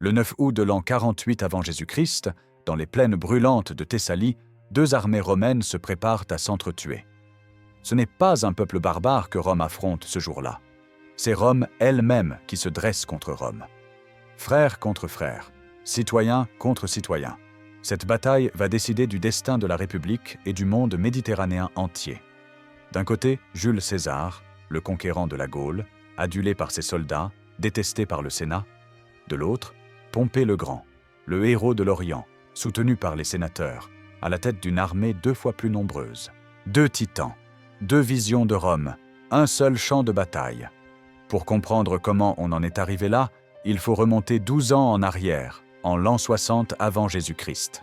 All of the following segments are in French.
Le 9 août de l'an 48 avant Jésus-Christ, dans les plaines brûlantes de Thessalie, deux armées romaines se préparent à s'entretuer. Ce n'est pas un peuple barbare que Rome affronte ce jour-là. C'est Rome elle-même qui se dresse contre Rome. Frères contre frères, citoyens contre citoyens. Cette bataille va décider du destin de la République et du monde méditerranéen entier. D'un côté, Jules César, le conquérant de la Gaule, adulé par ses soldats, détesté par le Sénat. De l'autre, Pompée le Grand, le héros de l'Orient, soutenu par les sénateurs, à la tête d'une armée 2 fois plus nombreuse. 2 titans, 2 visions de Rome, un seul champ de bataille. Pour comprendre comment on en est arrivé là, il faut remonter 12 ans en arrière, en l'an 60 avant Jésus-Christ.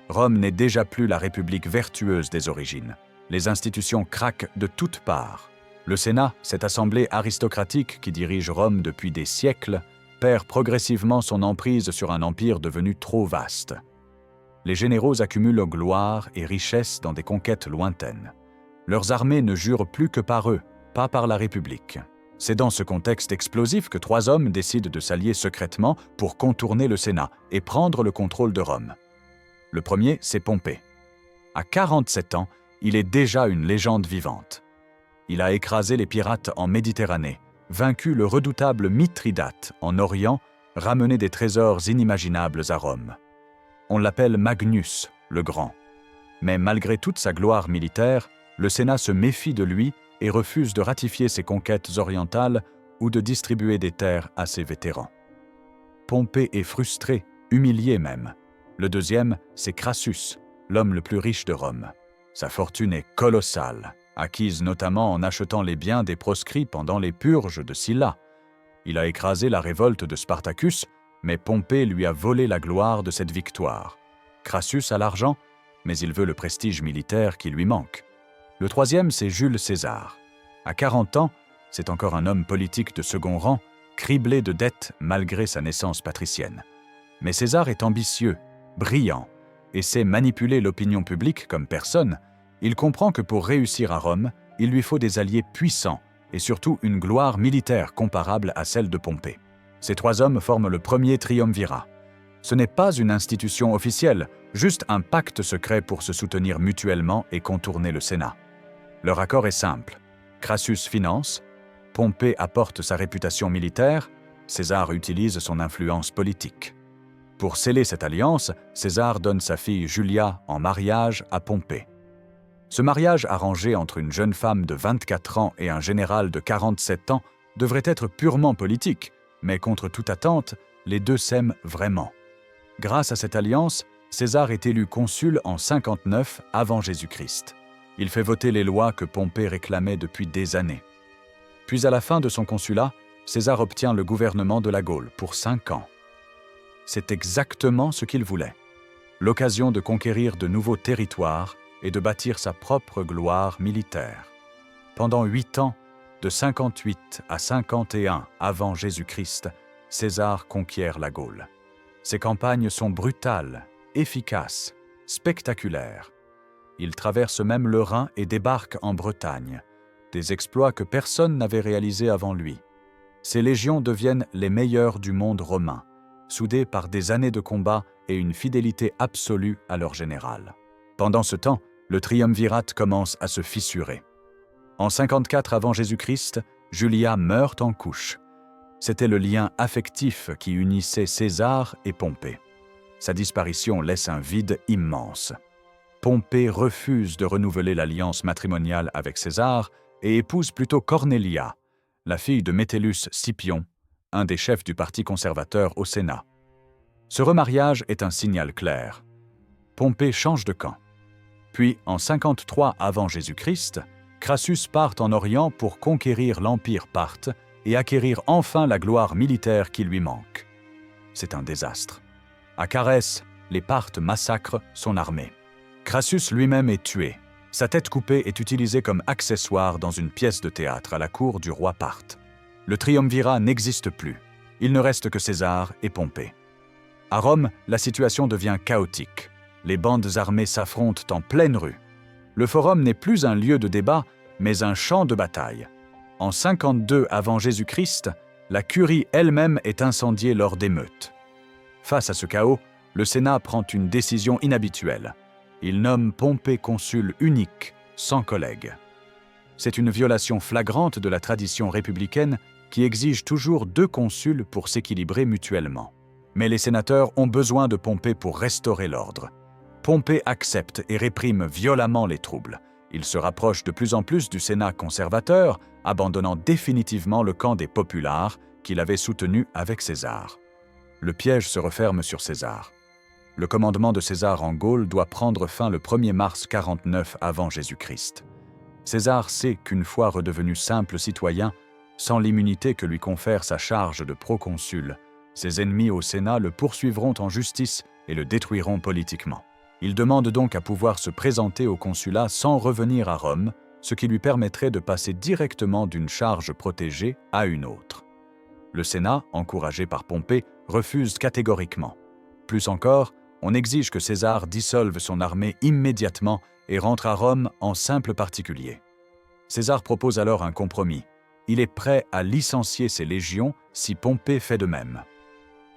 Rome n'est déjà plus la république vertueuse des origines. Les institutions craquent de toutes parts. Le Sénat, cette assemblée aristocratique qui dirige Rome depuis des siècles, perd progressivement son emprise sur un empire devenu trop vaste. Les généraux accumulent gloire et richesse dans des conquêtes lointaines. Leurs armées ne jurent plus que par eux, pas par la République. C'est dans ce contexte explosif que 3 hommes décident de s'allier secrètement pour contourner le Sénat et prendre le contrôle de Rome. Le premier, c'est Pompée. À 47 ans, il est déjà une légende vivante. Il a écrasé les pirates en Méditerranée, vaincu le redoutable Mithridate en Orient, ramené des trésors inimaginables à Rome. On l'appelle Magnus, le Grand. Mais malgré toute sa gloire militaire, le Sénat se méfie de lui et refuse de ratifier ses conquêtes orientales ou de distribuer des terres à ses vétérans. Pompée est frustré, humilié même. Le deuxième, c'est Crassus, l'homme le plus riche de Rome. Sa fortune est colossale, acquise notamment en achetant les biens des proscrits pendant les purges de Sylla. Il a écrasé la révolte de Spartacus, mais Pompée lui a volé la gloire de cette victoire. Crassus a l'argent, mais il veut le prestige militaire qui lui manque. Le troisième, c'est Jules César. À 40 ans, c'est encore un homme politique de second rang, criblé de dettes malgré sa naissance patricienne. Mais César est ambitieux, brillant, et sait manipuler l'opinion publique comme personne. Il comprend que pour réussir à Rome, il lui faut des alliés puissants et surtout une gloire militaire comparable à celle de Pompée. Ces 3 hommes forment le premier triumvirat. Ce n'est pas une institution officielle, juste un pacte secret pour se soutenir mutuellement et contourner le Sénat. Leur accord est simple. Crassus finance, Pompée apporte sa réputation militaire, César utilise son influence politique. Pour sceller cette alliance, César donne sa fille Julia en mariage à Pompée. Ce mariage arrangé entre une jeune femme de 24 ans et un général de 47 ans devrait être purement politique, mais contre toute attente, les deux s'aiment vraiment. Grâce à cette alliance, César est élu consul en 59 avant Jésus-Christ. Il fait voter les lois que Pompée réclamait depuis des années. Puis à la fin de son consulat, César obtient le gouvernement de la Gaule pour 5 ans. C'est exactement ce qu'il voulait. L'occasion de conquérir de nouveaux territoires et de bâtir sa propre gloire militaire. Pendant 8 ans, de 58 à 51 avant Jésus-Christ, César conquiert la Gaule. Ses campagnes sont brutales, efficaces, spectaculaires. Il traverse même le Rhin et débarque en Bretagne, des exploits que personne n'avait réalisés avant lui. Ses légions deviennent les meilleures du monde romain, soudées par des années de combat et une fidélité absolue à leur général. Pendant ce temps, le triumvirat commence à se fissurer. En 54 avant Jésus-Christ, Julia meurt en couche. C'était le lien affectif qui unissait César et Pompée. Sa disparition laisse un vide immense. Pompée refuse de renouveler l'alliance matrimoniale avec César et épouse plutôt Cornelia, la fille de Metellus Scipion, un des chefs du parti conservateur au Sénat. Ce remariage est un signal clair. Pompée change de camp. Puis, en 53 avant Jésus-Christ, Crassus part en Orient pour conquérir l'Empire parthe et acquérir enfin la gloire militaire qui lui manque. C'est un désastre. À Carès, les Parthes massacrent son armée. Crassus lui-même est tué. Sa tête coupée est utilisée comme accessoire dans une pièce de théâtre à la cour du roi parthe. Le triumvirat n'existe plus. Il ne reste que César et Pompée. À Rome, la situation devient chaotique. Les bandes armées s'affrontent en pleine rue. Le forum n'est plus un lieu de débat, mais un champ de bataille. En 52 avant Jésus-Christ, la curie elle-même est incendiée lors d'émeutes. Face à ce chaos, le Sénat prend une décision inhabituelle. Il nomme Pompée consul unique, sans collègue. C'est une violation flagrante de la tradition républicaine qui exige toujours 2 consuls pour s'équilibrer mutuellement. Mais les sénateurs ont besoin de Pompée pour restaurer l'ordre. Pompée accepte et réprime violemment les troubles. Il se rapproche de plus en plus du Sénat conservateur, abandonnant définitivement le camp des populares qu'il avait soutenu avec César. Le piège se referme sur César. Le commandement de César en Gaule doit prendre fin le 1er mars 49 avant Jésus-Christ. César sait qu'une fois redevenu simple citoyen, sans l'immunité que lui confère sa charge de proconsul, ses ennemis au Sénat le poursuivront en justice et le détruiront politiquement. Il demande donc à pouvoir se présenter au consulat sans revenir à Rome, ce qui lui permettrait de passer directement d'une charge protégée à une autre. Le Sénat, encouragé par Pompée, refuse catégoriquement. Plus encore, on exige que César dissolve son armée immédiatement et rentre à Rome en simple particulier. César propose alors un compromis. Il est prêt à licencier ses légions si Pompée fait de même.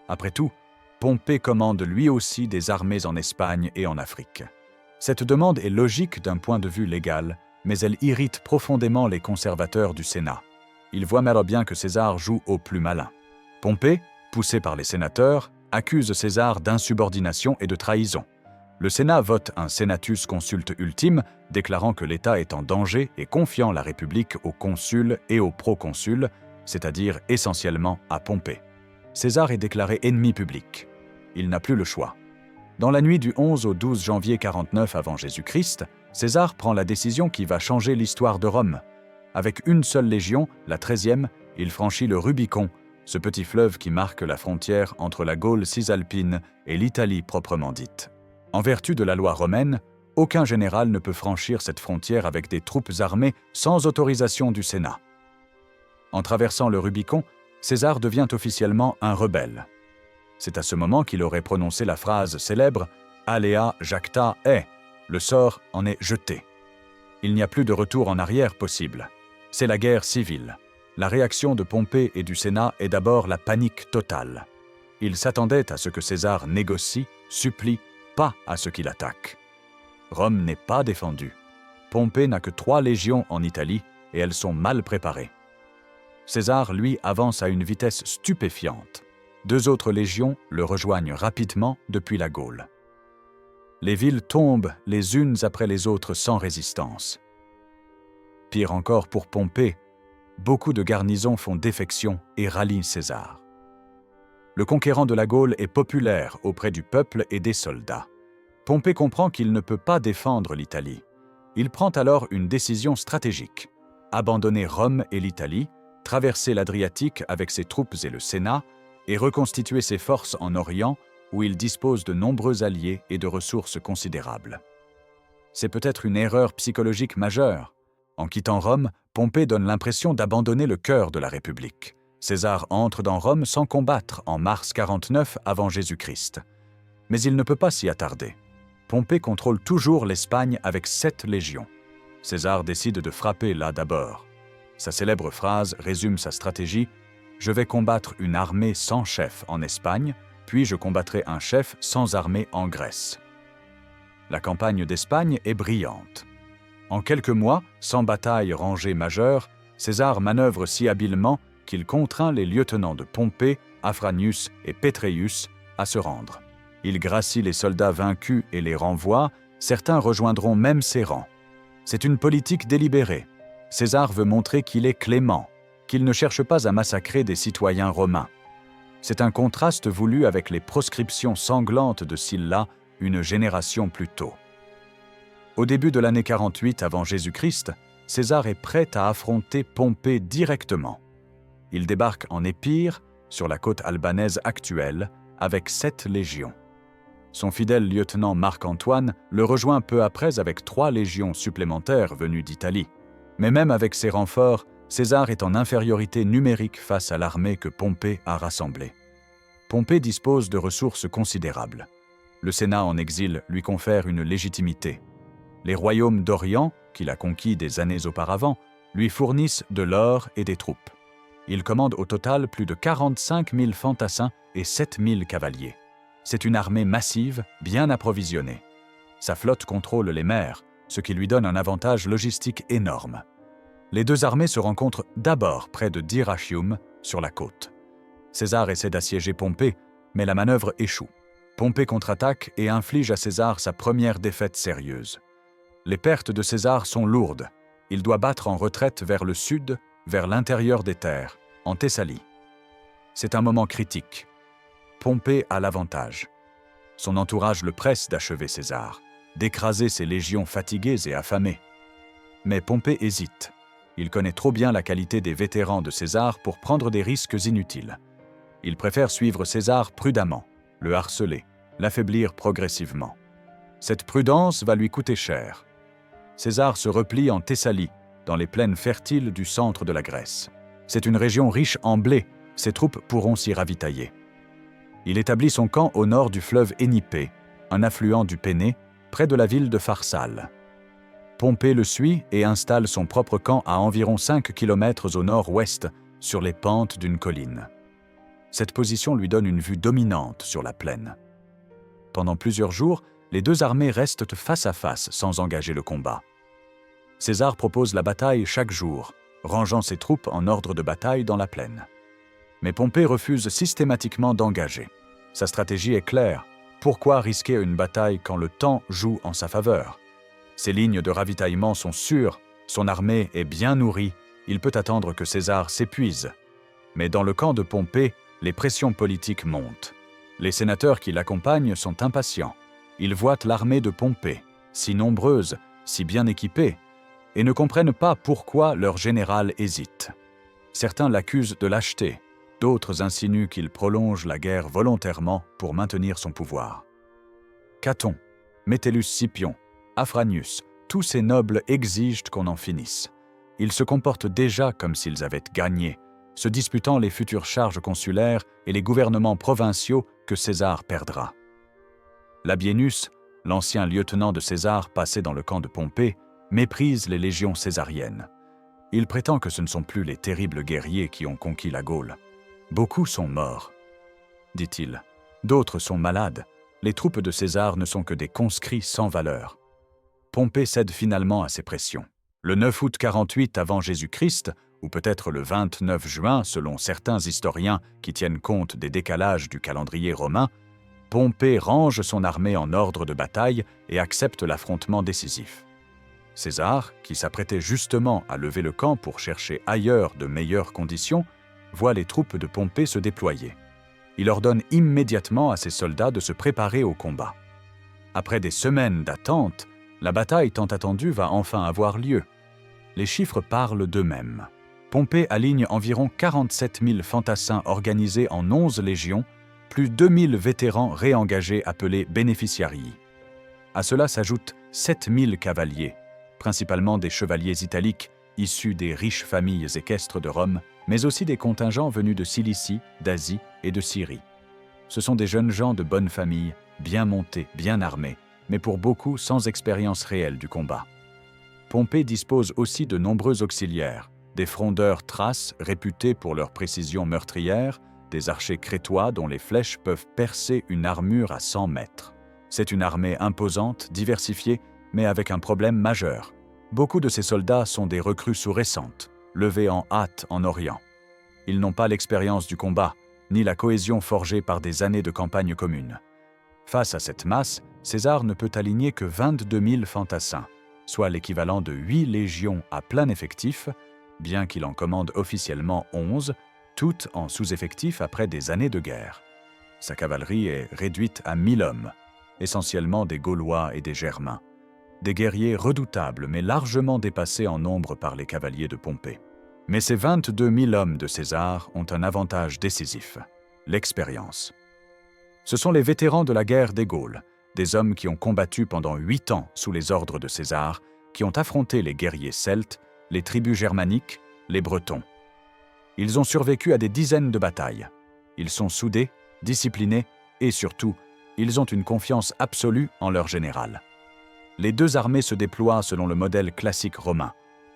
Après tout, Pompée commande lui aussi des armées en Espagne et en Afrique. Cette demande est logique d'un point de vue légal, mais elle irrite profondément les conservateurs du Sénat. Ils voient alors bien que César joue au plus malin. Pompée, poussé par les sénateurs, accuse César d'insubordination et de trahison. Le Sénat vote un Senatus consulte ultime, déclarant que l'État est en danger et confiant la République aux consuls et aux proconsuls, c'est-à-dire essentiellement à Pompée. César est déclaré ennemi public. Il n'a plus le choix. Dans la nuit du 11 au 12 janvier 49 avant Jésus-Christ, César prend la décision qui va changer l'histoire de Rome. Avec une seule légion, la 13e, il franchit le Rubicon, ce petit fleuve qui marque la frontière entre la Gaule cisalpine et l'Italie proprement dite. En vertu de la loi romaine, aucun général ne peut franchir cette frontière avec des troupes armées sans autorisation du Sénat. En traversant le Rubicon, César devient officiellement un rebelle. C'est à ce moment qu'il aurait prononcé la phrase célèbre « Alea jacta est », le sort en est jeté. Il n'y a plus de retour en arrière possible. C'est la guerre civile. La réaction de Pompée et du Sénat est d'abord la panique totale. Ils s'attendaient à ce que César négocie, supplie, pas à ce qu'il attaque. Rome n'est pas défendue. Pompée n'a que 3 légions en Italie et elles sont mal préparées. César, lui, avance à une vitesse stupéfiante. 2 autres légions le rejoignent rapidement depuis la Gaule. Les villes tombent les unes après les autres sans résistance. Pire encore pour Pompée, beaucoup de garnisons font défection et rallient César. Le conquérant de la Gaule est populaire auprès du peuple et des soldats. Pompée comprend qu'il ne peut pas défendre l'Italie. Il prend alors une décision stratégique. Abandonner Rome et l'Italie, traverser l'Adriatique avec ses troupes et le Sénat, et reconstituer ses forces en Orient, où il dispose de nombreux alliés et de ressources considérables. C'est peut-être une erreur psychologique majeure. En quittant Rome, Pompée donne l'impression d'abandonner le cœur de la République. César entre dans Rome sans combattre en mars 49 avant Jésus-Christ. Mais il ne peut pas s'y attarder. Pompée contrôle toujours l'Espagne avec 7 légions. César décide de frapper là d'abord. Sa célèbre phrase résume sa stratégie « Je vais combattre une armée sans chef en Espagne, puis je combattrai un chef sans armée en Grèce. » La campagne d'Espagne est brillante. En quelques mois, sans bataille rangée majeure, César manœuvre si habilement qu'il contraint les lieutenants de Pompée, Afranius et Petreius à se rendre. Il gracie les soldats vaincus et les renvoie, certains rejoindront même ses rangs. C'est une politique délibérée. César veut montrer qu'il est clément, qu'il ne cherche pas à massacrer des citoyens romains. C'est un contraste voulu avec les proscriptions sanglantes de Sylla une génération plus tôt. Au début de l'année 48 avant Jésus-Christ, César est prêt à affronter Pompée directement. Il débarque en Épire, sur la côte albanaise actuelle, avec 7 légions. Son fidèle lieutenant Marc-Antoine le rejoint peu après avec 3 légions supplémentaires venues d'Italie. Mais même avec ces renforts, César est en infériorité numérique face à l'armée que Pompée a rassemblée. Pompée dispose de ressources considérables. Le Sénat en exil lui confère une légitimité. Les royaumes d'Orient, qu'il a conquis des années auparavant, lui fournissent de l'or et des troupes. Il commande au total plus de 45 000 fantassins et 7 000 cavaliers. C'est une armée massive, bien approvisionnée. Sa flotte contrôle les mers, ce qui lui donne un avantage logistique énorme. Les deux armées se rencontrent d'abord près de Dyrrhachium, sur la côte. César essaie d'assiéger Pompée, mais la manœuvre échoue. Pompée contre-attaque et inflige à César sa première défaite sérieuse. Les pertes de César sont lourdes. Il doit battre en retraite vers le sud, vers l'intérieur des terres, en Thessalie. C'est un moment critique. Pompée a l'avantage. Son entourage le presse d'achever César, d'écraser ses légions fatiguées et affamées. Mais Pompée hésite. Il connaît trop bien la qualité des vétérans de César pour prendre des risques inutiles. Il préfère suivre César prudemment, le harceler, l'affaiblir progressivement. Cette prudence va lui coûter cher. César se replie en Thessalie, dans les plaines fertiles du centre de la Grèce. C'est une région riche en blé, ses troupes pourront s'y ravitailler. Il établit son camp au nord du fleuve Énipée, un affluent du Péné, près de la ville de Pharsale. Pompée le suit et installe son propre camp à environ 5 km au nord-ouest, sur les pentes d'une colline. Cette position lui donne une vue dominante sur la plaine. Pendant plusieurs jours, les deux armées restent face à face sans engager le combat. César propose la bataille chaque jour, rangeant ses troupes en ordre de bataille dans la plaine. Mais Pompée refuse systématiquement d'engager. Sa stratégie est claire. Pourquoi risquer une bataille quand le temps joue en sa faveur? Ses lignes de ravitaillement sont sûres, son armée est bien nourrie, il peut attendre que César s'épuise. Mais dans le camp de Pompée, les pressions politiques montent. Les sénateurs qui l'accompagnent sont impatients. Ils voient l'armée de Pompée, si nombreuse, si bien équipée, et ne comprennent pas pourquoi leur général hésite. Certains l'accusent de lâcheté, d'autres insinuent qu'il prolonge la guerre volontairement pour maintenir son pouvoir. Caton, Métellus Scipion, Afranius, tous ces nobles exigent qu'on en finisse. Ils se comportent déjà comme s'ils avaient gagné, se disputant les futures charges consulaires et les gouvernements provinciaux que César perdra. Labienus, l'ancien lieutenant de César passé dans le camp de Pompée, méprise les légions césariennes. Il prétend que ce ne sont plus les terribles guerriers qui ont conquis la Gaule. Beaucoup sont morts, dit-il. D'autres sont malades. Les troupes de César ne sont que des conscrits sans valeur. Pompée cède finalement à ces pressions. Le 9 août 48 avant Jésus-Christ, ou peut-être le 29 juin selon certains historiens qui tiennent compte des décalages du calendrier romain, Pompée range son armée en ordre de bataille et accepte l'affrontement décisif. César, qui s'apprêtait justement à lever le camp pour chercher ailleurs de meilleures conditions, voit les troupes de Pompée se déployer. Il ordonne immédiatement à ses soldats de se préparer au combat. Après des semaines d'attente, la bataille tant attendue va enfin avoir lieu. Les chiffres parlent d'eux-mêmes. Pompée aligne environ 47 000 fantassins organisés en 11 légions, plus 2000 vétérans réengagés appelés bénéficiarii. À cela s'ajoutent 7000 cavaliers, principalement des chevaliers italiques issus des riches familles équestres de Rome, mais aussi des contingents venus de Cilicie, d'Asie et de Syrie. Ce sont des jeunes gens de bonne famille, bien montés, bien armés, mais pour beaucoup sans expérience réelle du combat. Pompée dispose aussi de nombreux auxiliaires, des frondeurs thraces réputés pour leur précision meurtrière, des archers crétois dont les flèches peuvent percer une armure à 100 mètres. C'est une armée imposante, diversifiée, mais avec un problème majeur. Beaucoup de ces soldats sont des recrues sous-récentes, levés en hâte en Orient. Ils n'ont pas l'expérience du combat, ni la cohésion forgée par des années de campagne commune. Face à cette masse, César ne peut aligner que 22 000 fantassins, soit l'équivalent de 8 légions à plein effectif, bien qu'il en commande officiellement 11, toutes en sous-effectif après des années de guerre. Sa cavalerie est réduite à 1000 hommes, essentiellement des Gaulois et des Germains. Des guerriers redoutables mais largement dépassés en nombre par les cavaliers de Pompée. Mais ces 22 000 hommes de César ont un avantage décisif, l'expérience. Ce sont les vétérans de la guerre des Gaules, des hommes qui ont combattu pendant 8 ans sous les ordres de César, qui ont affronté les guerriers celtes, les tribus germaniques, les Bretons. Ils ont survécu à des dizaines de batailles. Ils sont soudés, disciplinés et surtout, ils ont une confiance absolue en leur général. Les deux armées se déploient selon le modèle classique romain,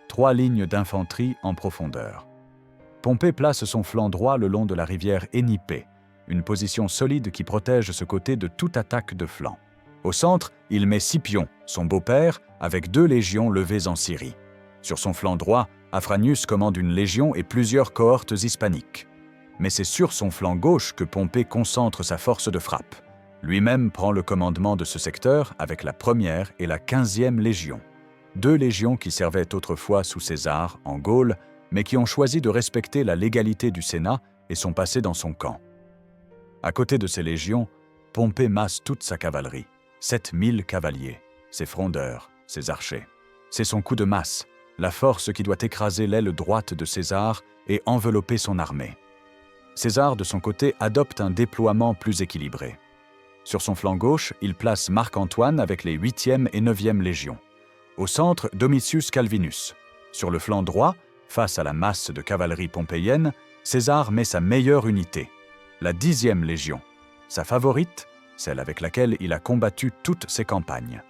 3 lignes d'infanterie en profondeur. Pompée place son flanc droit le long de la rivière Énipée, une position solide qui protège ce côté de toute attaque de flanc. Au centre, il met Scipion, son beau-père, avec 2 légions levées en Syrie. Sur son flanc droit, Afranius commande une légion et plusieurs cohortes hispaniques. Mais c'est sur son flanc gauche que Pompée concentre sa force de frappe. Lui-même prend le commandement de ce secteur avec la 1re et la 15e légion. 2 légions qui servaient autrefois sous César, en Gaule, mais qui ont choisi de respecter la légalité du Sénat et sont passées dans son camp. À côté de ces légions, Pompée masse toute sa cavalerie, 7000 cavaliers, ses frondeurs, ses archers. C'est son coup de masse, la force qui doit écraser l'aile droite de César et envelopper son armée. César, de son côté, adopte un déploiement plus équilibré. Sur son flanc gauche, il place Marc-Antoine avec les 8e et 9e légions. Au centre, Domitius Calvinus. Sur le flanc droit, face à la masse de cavalerie pompéienne, César met sa meilleure unité, la 10e légion, sa favorite, celle avec laquelle il a combattu toutes ses campagnes.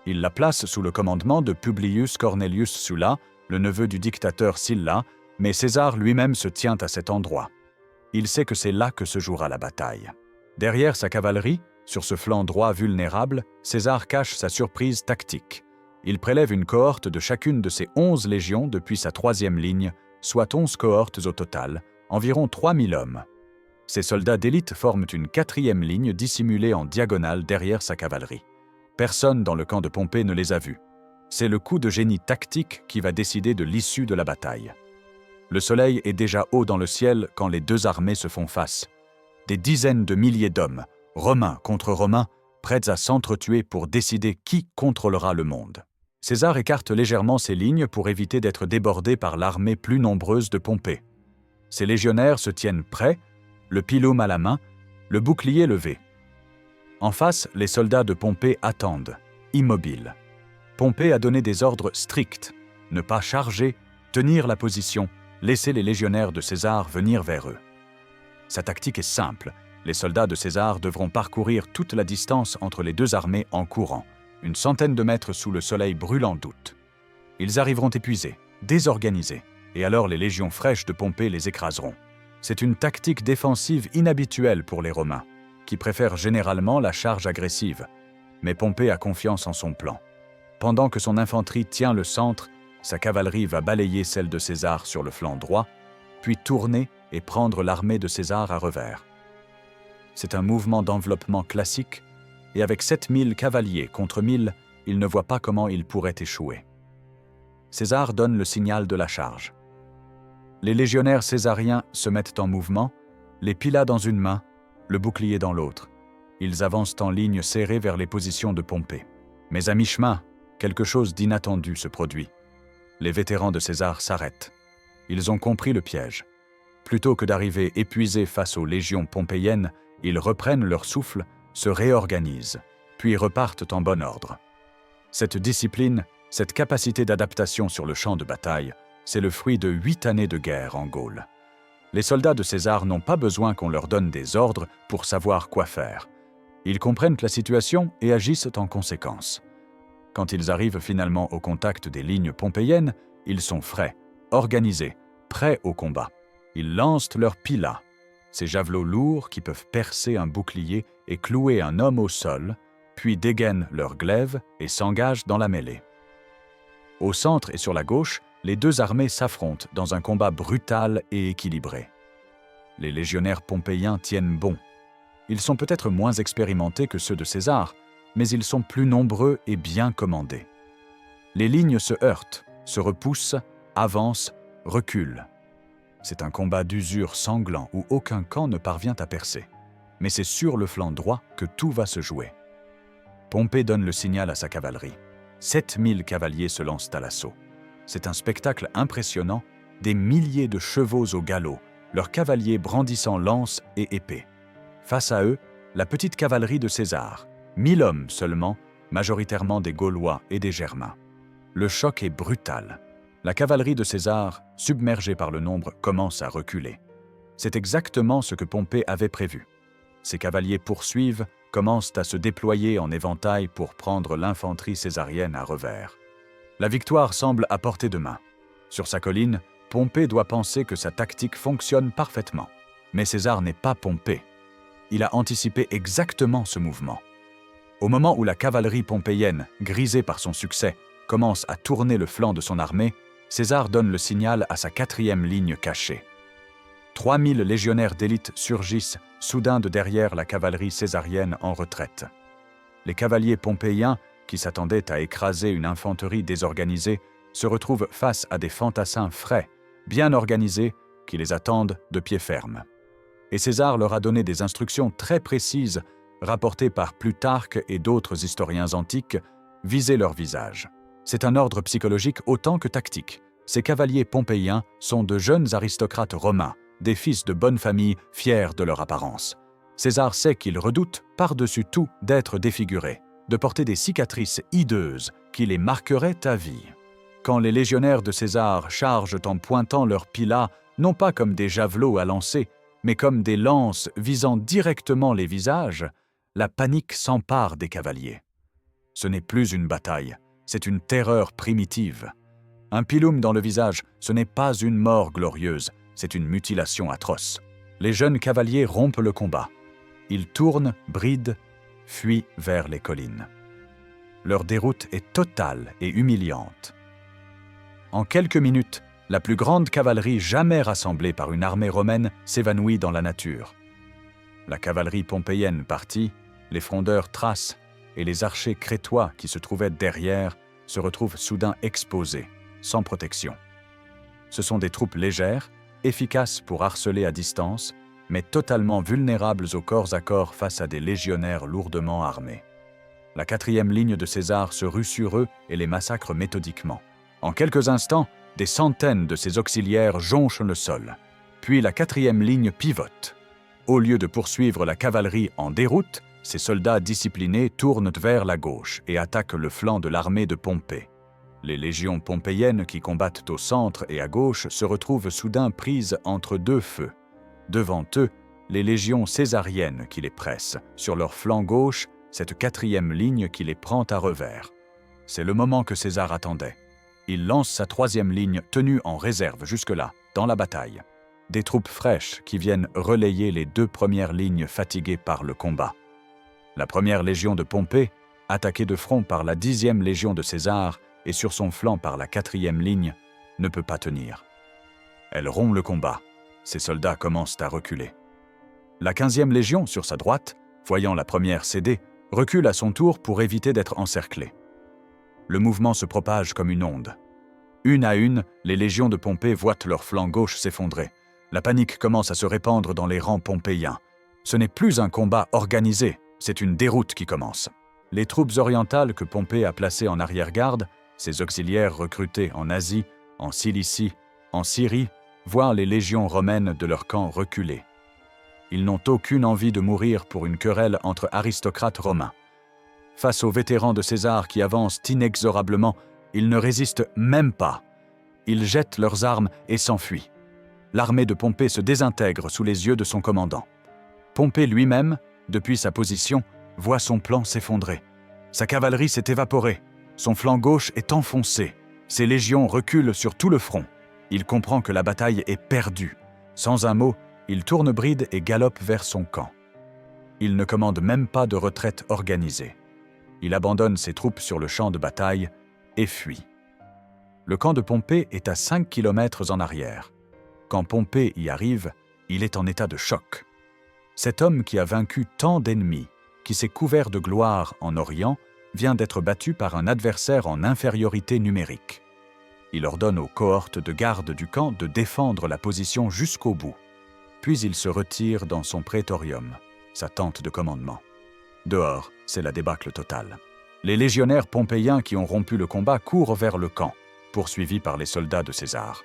Il la place sous le commandement de Publius Cornelius Sulla, le neveu du dictateur Sylla, mais César lui-même se tient à cet endroit. Il sait que c'est là que se jouera la bataille. Derrière sa cavalerie, sur ce flanc droit vulnérable, César cache sa surprise tactique. Il prélève une cohorte de chacune de ses 11 légions depuis sa 3e ligne, soit 11 cohortes au total, environ 3000 hommes. Ces soldats d'élite forment une 4e ligne dissimulée en diagonale derrière sa cavalerie. Personne dans le camp de Pompée ne les a vus. C'est le coup de génie tactique qui va décider de l'issue de la bataille. Le soleil est déjà haut dans le ciel quand les 2 armées se font face. Des dizaines de milliers d'hommes, Romains contre Romains, prêts à s'entretuer pour décider qui contrôlera le monde. César écarte légèrement ses lignes pour éviter d'être débordé par l'armée plus nombreuse de Pompée. Ses légionnaires se tiennent prêts, le pilum à la main, le bouclier levé. En face, les soldats de Pompée attendent, immobiles. Pompée a donné des ordres stricts, ne pas charger, tenir la position, laisser les légionnaires de César venir vers eux. Sa tactique est simple, les soldats de César devront parcourir toute la distance entre les 2 armées en courant, une centaine de mètres sous le soleil brûlant d'août. Ils arriveront épuisés, désorganisés, et alors les légions fraîches de Pompée les écraseront. C'est une tactique défensive inhabituelle pour les Romains, qui préfèrent généralement la charge agressive, mais Pompée a confiance en son plan. Pendant que son infanterie tient le centre, sa cavalerie va balayer celle de César sur le flanc droit, puis tourner et prendre l'armée de César à revers. C'est un mouvement d'enveloppement classique, et avec 7000 cavaliers contre 1000, il ne voit pas comment il pourrait échouer. César donne le signal de la charge. Les légionnaires césariens se mettent en mouvement, les pilas dans une main, le bouclier dans l'autre. Ils avancent en ligne serrée vers les positions de Pompée. Mais à mi-chemin, quelque chose d'inattendu se produit. Les vétérans de César s'arrêtent. Ils ont compris le piège. Plutôt que d'arriver épuisés face aux légions pompéiennes, ils reprennent leur souffle, se réorganisent, puis repartent en bon ordre. Cette discipline, cette capacité d'adaptation sur le champ de bataille, c'est le fruit de 8 années de guerre en Gaule. Les soldats de César n'ont pas besoin qu'on leur donne des ordres pour savoir quoi faire. Ils comprennent la situation et agissent en conséquence. Quand ils arrivent finalement au contact des lignes pompéiennes, ils sont frais, organisés, prêts au combat. Ils lancent leurs pilas, ces javelots lourds qui peuvent percer un bouclier et clouer un homme au sol, puis dégainent leurs glaives et s'engagent dans la mêlée. Au centre et sur la gauche, les 2 armées s'affrontent dans un combat brutal et équilibré. Les légionnaires pompéiens tiennent bon. Ils sont peut-être moins expérimentés que ceux de César, mais ils sont plus nombreux et bien commandés. Les lignes se heurtent, se repoussent, avancent, reculent. C'est un combat d'usure sanglant où aucun camp ne parvient à percer. Mais c'est sur le flanc droit que tout va se jouer. Pompée donne le signal à sa cavalerie. 7000 cavaliers se lancent à l'assaut. C'est un spectacle impressionnant, des milliers de chevaux au galop, leurs cavaliers brandissant lances et épées. Face à eux, la petite cavalerie de César, 1000 hommes seulement, majoritairement des Gaulois et des Germains. Le choc est brutal. La cavalerie de César, submergée par le nombre, commence à reculer. C'est exactement ce que Pompée avait prévu. Ses cavaliers poursuivent, commencent à se déployer en éventail pour prendre l'infanterie césarienne à revers. La victoire semble à portée de main. Sur sa colline, Pompée doit penser que sa tactique fonctionne parfaitement. Mais César n'est pas Pompée. il a anticipé exactement ce mouvement. Au moment où la cavalerie pompéienne, grisée par son succès, commence à tourner le flanc de son armée, César donne le signal à sa 4e ligne cachée. 3000 légionnaires d'élite surgissent soudain de derrière la cavalerie césarienne en retraite. Les cavaliers pompéiens, qui s'attendaient à écraser une infanterie désorganisée, se retrouvent face à des fantassins frais, bien organisés, qui les attendent de pied ferme. Et César leur a donné des instructions très précises, rapportées par Plutarque et d'autres historiens antiques, viser leur visage. C'est un ordre psychologique autant que tactique. Ces cavaliers pompéiens sont de jeunes aristocrates romains, des fils de bonne famille fiers de leur apparence. César sait qu'ils redoutent, par-dessus tout, d'être défigurés, de porter des cicatrices hideuses qui les marqueraient à vie. Quand les légionnaires de César chargent en pointant leurs pilas, non pas comme des javelots à lancer, mais comme des lances visant directement les visages, la panique s'empare des cavaliers. Ce n'est plus une bataille, c'est une terreur primitive. Un pilum dans le visage, ce n'est pas une mort glorieuse, c'est une mutilation atroce. Les jeunes cavaliers rompent le combat. Ils tournent, brident, fuient vers les collines. Leur déroute est totale et humiliante. En quelques minutes, la plus grande cavalerie jamais rassemblée par une armée romaine s'évanouit dans la nature. La cavalerie pompéienne partie, les frondeurs Thraces et les archers crétois qui se trouvaient derrière se retrouvent soudain exposés, sans protection. Ce sont des troupes légères, efficaces pour harceler à distance, mais totalement vulnérables au corps à corps face à des légionnaires lourdement armés. La 4e ligne de César se rue sur eux et les massacre méthodiquement. En quelques instants, des centaines de ses auxiliaires jonchent le sol. Puis la 4e ligne pivote. Au lieu de poursuivre la cavalerie en déroute, ces soldats disciplinés tournent vers la gauche et attaquent le flanc de l'armée de Pompée. Les légions pompéiennes qui combattent au centre et à gauche se retrouvent soudain prises entre deux feux. Devant eux, les légions césariennes qui les pressent. Sur leur flanc gauche, cette 4e ligne qui les prend à revers. C'est le moment que César attendait. Il lance sa 3e ligne tenue en réserve jusque-là, dans la bataille. Des troupes fraîches qui viennent relayer les 2 premières lignes fatiguées par le combat. La 1re légion de Pompée, attaquée de front par la 10e légion de César et sur son flanc par la 4e ligne, ne peut pas tenir. Elle rompt le combat. Ses soldats commencent à reculer. La 15e légion, sur sa droite, voyant la 1re céder, recule à son tour pour éviter d'être encerclée. Le mouvement se propage comme une onde. Une à une, les légions de Pompée voient leur flanc gauche s'effondrer. La panique commence à se répandre dans les rangs pompéiens. Ce n'est plus un combat organisé, c'est une déroute qui commence. Les troupes orientales que Pompée a placées en arrière-garde, ses auxiliaires recrutés en Asie, en Cilicie, en Syrie, voient les légions romaines de leur camp reculer. Ils n'ont aucune envie de mourir pour une querelle entre aristocrates romains. Face aux vétérans de César qui avancent inexorablement, ils ne résistent même pas. Ils jettent leurs armes et s'enfuient. L'armée de Pompée se désintègre sous les yeux de son commandant. Pompée lui-même, depuis sa position, voit son plan s'effondrer. Sa cavalerie s'est évaporée. Son flanc gauche est enfoncé. Ses légions reculent sur tout le front. Il comprend que la bataille est perdue. Sans un mot, il tourne bride et galope vers son camp. Il ne commande même pas de retraite organisée. Il abandonne ses troupes sur le champ de bataille et fuit. Le camp de Pompée est à 5 kilomètres en arrière. Quand Pompée y arrive, il est en état de choc. Cet homme qui a vaincu tant d'ennemis, qui s'est couvert de gloire en Orient, vient d'être battu par un adversaire en infériorité numérique. Il ordonne aux cohortes de garde du camp de défendre la position jusqu'au bout. Puis il se retire dans son prétorium, sa tente de commandement. Dehors, c'est la débâcle totale. Les légionnaires pompéiens qui ont rompu le combat courent vers le camp, poursuivis par les soldats de César.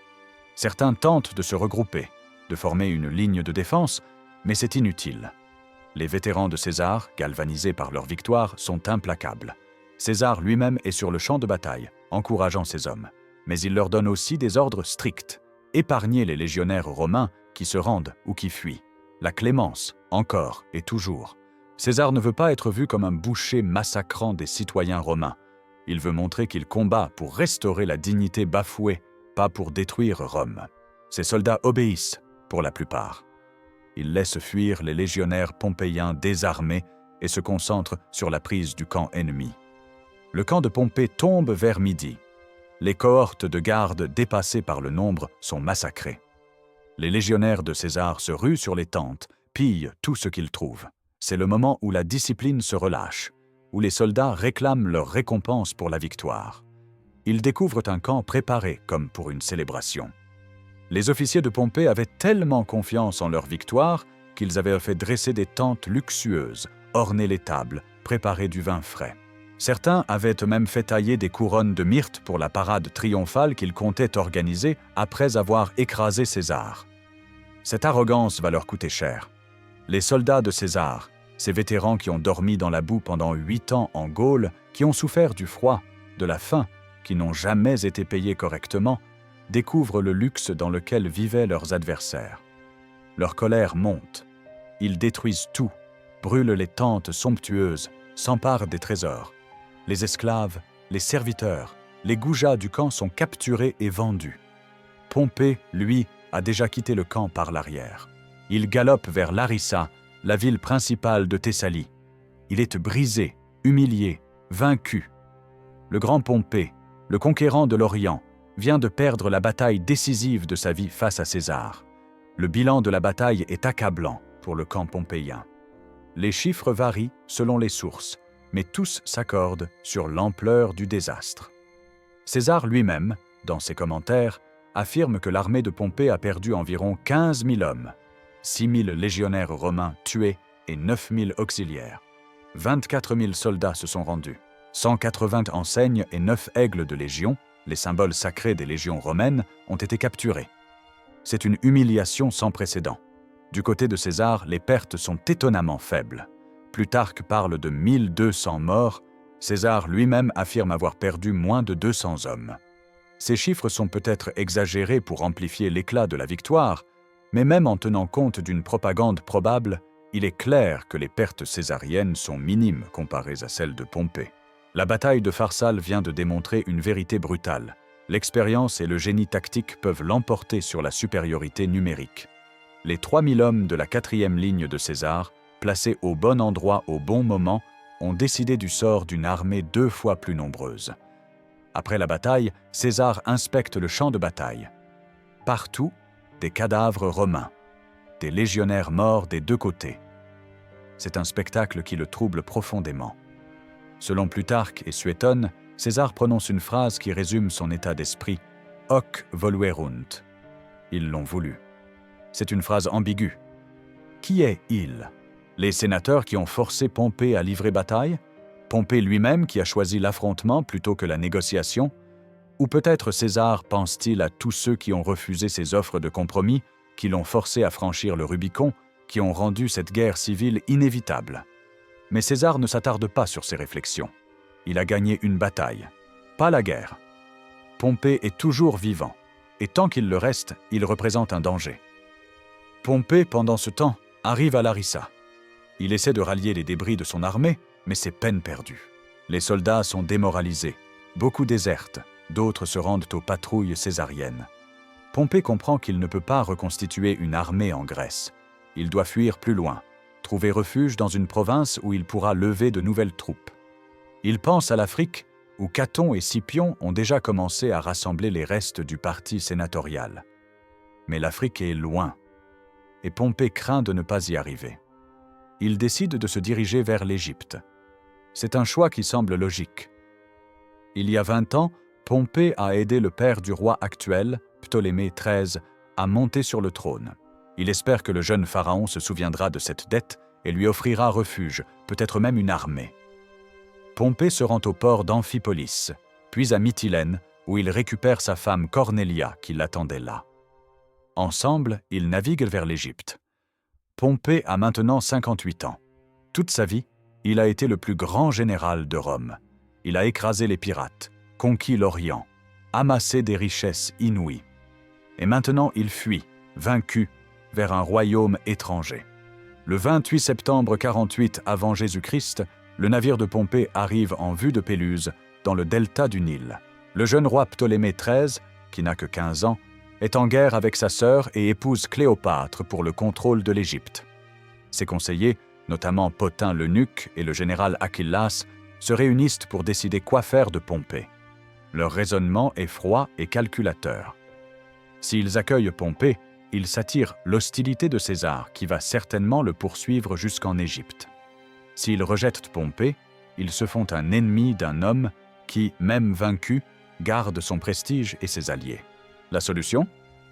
Certains tentent de se regrouper, de former une ligne de défense, mais c'est inutile. Les vétérans de César, galvanisés par leur victoire, sont implacables. César lui-même est sur le champ de bataille, encourageant ses hommes. Mais il leur donne aussi des ordres stricts. Épargnez les légionnaires romains qui se rendent ou qui fuient. La clémence, encore et toujours. César ne veut pas être vu comme un boucher massacrant des citoyens romains. Il veut montrer qu'il combat pour restaurer la dignité bafouée, pas pour détruire Rome. Ses soldats obéissent, pour la plupart. Il laisse fuir les légionnaires pompéiens désarmés et se concentre sur la prise du camp ennemi. Le camp de Pompée tombe vers midi. Les cohortes de garde, dépassées par le nombre, sont massacrées. Les légionnaires de César se ruent sur les tentes, pillent tout ce qu'ils trouvent. C'est le moment où la discipline se relâche, où les soldats réclament leur récompense pour la victoire. Ils découvrent un camp préparé comme pour une célébration. Les officiers de Pompée avaient tellement confiance en leur victoire qu'ils avaient fait dresser des tentes luxueuses, orner les tables, préparer du vin frais. Certains avaient même fait tailler des couronnes de myrte pour la parade triomphale qu'ils comptaient organiser après avoir écrasé César. Cette arrogance va leur coûter cher. Les soldats de César, ces vétérans qui ont dormi dans la boue pendant 8 ans en Gaule, qui ont souffert du froid, de la faim, qui n'ont jamais été payés correctement, découvrent le luxe dans lequel vivaient leurs adversaires. Leur colère monte. Ils détruisent tout, brûlent les tentes somptueuses, s'emparent des trésors. Les esclaves, les serviteurs, les goujats du camp sont capturés et vendus. Pompée, lui, a déjà quitté le camp par l'arrière. Il galope vers Larissa, la ville principale de Thessalie. Il est brisé, humilié, vaincu. Le grand Pompée, le conquérant de l'Orient, vient de perdre la bataille décisive de sa vie face à César. Le bilan de la bataille est accablant pour le camp pompéien. Les chiffres varient selon les sources, mais tous s'accordent sur l'ampleur du désastre. César lui-même, dans ses commentaires, affirme que l'armée de Pompée a perdu environ 15 000 hommes, 6 000 légionnaires romains tués et 9 000 auxiliaires. 24 000 soldats se sont rendus. 180 enseignes et 9 aigles de légion, les symboles sacrés des légions romaines, ont été capturés. C'est une humiliation sans précédent. Du côté de César, les pertes sont étonnamment faibles. Plutarque parle de 1200 morts, César lui-même affirme avoir perdu moins de 200 hommes. Ces chiffres sont peut-être exagérés pour amplifier l'éclat de la victoire, mais même en tenant compte d'une propagande probable, il est clair que les pertes césariennes sont minimes comparées à celles de Pompée. La bataille de Pharsale vient de démontrer une vérité brutale. L'expérience et le génie tactique peuvent l'emporter sur la supériorité numérique. Les 3000 hommes de la 4e ligne de César, placés au bon endroit au bon moment, ont décidé du sort d'une armée 2 fois plus nombreuse. Après la bataille, César inspecte le champ de bataille. Partout, des cadavres romains, des légionnaires morts des 2 côtés. C'est un spectacle qui le trouble profondément. Selon Plutarque et Suétone, César prononce une phrase qui résume son état d'esprit « Hoc voluerunt ». Ils l'ont voulu. C'est une phrase ambiguë. Qui est « il » ? Les sénateurs qui ont forcé Pompée à livrer bataille ? Pompée lui-même qui a choisi l'affrontement plutôt que la négociation ? Ou peut-être César pense-t-il à tous ceux qui ont refusé ses offres de compromis, qui l'ont forcé à franchir le Rubicon, qui ont rendu cette guerre civile inévitable ? Mais César ne s'attarde pas sur ces réflexions. Il a gagné une bataille, pas la guerre. Pompée est toujours vivant, et tant qu'il le reste, il représente un danger. Pompée, pendant ce temps, arrive à Larissa. Il essaie de rallier les débris de son armée, mais c'est peine perdue. Les soldats sont démoralisés, beaucoup désertent, d'autres se rendent aux patrouilles césariennes. Pompée comprend qu'il ne peut pas reconstituer une armée en Grèce. Il doit fuir plus loin, trouver refuge dans une province où il pourra lever de nouvelles troupes. Il pense à l'Afrique, où Caton et Scipion ont déjà commencé à rassembler les restes du parti sénatorial. Mais l'Afrique est loin, et Pompée craint de ne pas y arriver. Il décide de se diriger vers l'Égypte. C'est un choix qui semble logique. Il y a 20 ans, Pompée a aidé le père du roi actuel, Ptolémée XIII, à monter sur le trône. Il espère que le jeune pharaon se souviendra de cette dette et lui offrira refuge, peut-être même une armée. Pompée se rend au port d'Amphipolis, puis à Mytilène, où il récupère sa femme Cornélia qui l'attendait là. Ensemble, ils naviguent vers l'Égypte. Pompée a maintenant 58 ans. Toute sa vie, il a été le plus grand général de Rome. Il a écrasé les pirates, conquis l'Orient, amassé des richesses inouïes. Et maintenant, il fuit, vaincu, vers un royaume étranger. Le 28 septembre 48 avant Jésus-Christ, le navire de Pompée arrive en vue de Péluse, dans le delta du Nil. Le jeune roi Ptolémée XIII, qui n'a que 15 ans, est en guerre avec sa sœur et épouse Cléopâtre pour le contrôle de l'Égypte. Ses conseillers, notamment Potin l'eunuque et le général Achillas, se réunissent pour décider quoi faire de Pompée. Leur raisonnement est froid et calculateur. S'ils accueillent Pompée, ils s'attirent l'hostilité de César, qui va certainement le poursuivre jusqu'en Égypte. S'ils rejettent Pompée, ils se font un ennemi d'un homme qui, même vaincu, garde son prestige et ses alliés. La solution ?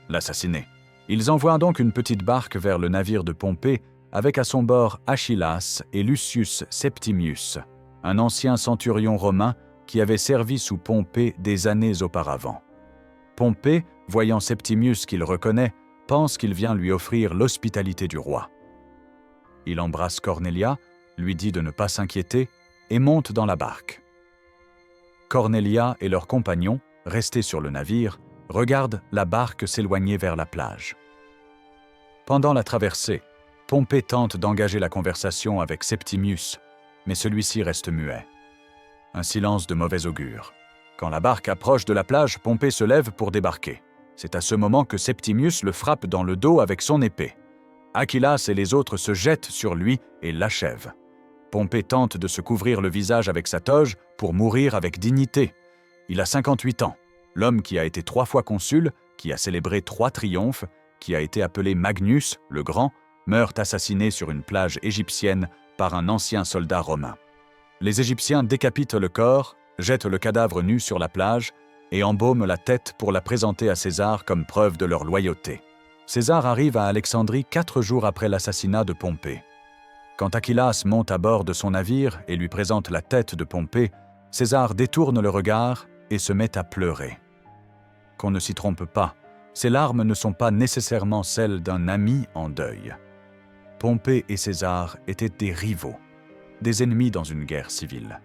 L'assassiner. Ils envoient donc une petite barque vers le navire de Pompée, avec à son bord Achillas et Lucius Septimius, un ancien centurion romain qui avait servi sous Pompée des années auparavant. Pompée, voyant Septimius qu'il reconnaît, pense qu'il vient lui offrir l'hospitalité du roi. Il embrasse Cornelia, lui dit de ne pas s'inquiéter et monte dans la barque. Cornelia et leurs compagnons, restés sur le navire, regardent la barque s'éloigner vers la plage. Pendant la traversée, Pompée tente d'engager la conversation avec Septimius, mais celui-ci reste muet. Un silence de mauvais augure. Quand la barque approche de la plage, Pompée se lève pour débarquer. C'est à ce moment que Septimius le frappe dans le dos avec son épée. Achillas et les autres se jettent sur lui et l'achèvent. Pompée tente de se couvrir le visage avec sa toge pour mourir avec dignité. Il a 58 ans. L'homme qui a été 3 fois consul, qui a célébré 3 triomphes, qui a été appelé Magnus, le Grand, meurt assassiné sur une plage égyptienne par un ancien soldat romain. Les Égyptiens décapitent le corps, jettent le cadavre nu sur la plage et embaument la tête pour la présenter à César comme preuve de leur loyauté. César arrive à Alexandrie 4 jours après l'assassinat de Pompée. Quand Achillas monte à bord de son navire et lui présente la tête de Pompée, César détourne le regard et se met à pleurer. Qu'on ne s'y trompe pas, ces larmes ne sont pas nécessairement celles d'un ami en deuil. Pompée et César étaient des rivaux, des ennemis dans une guerre civile.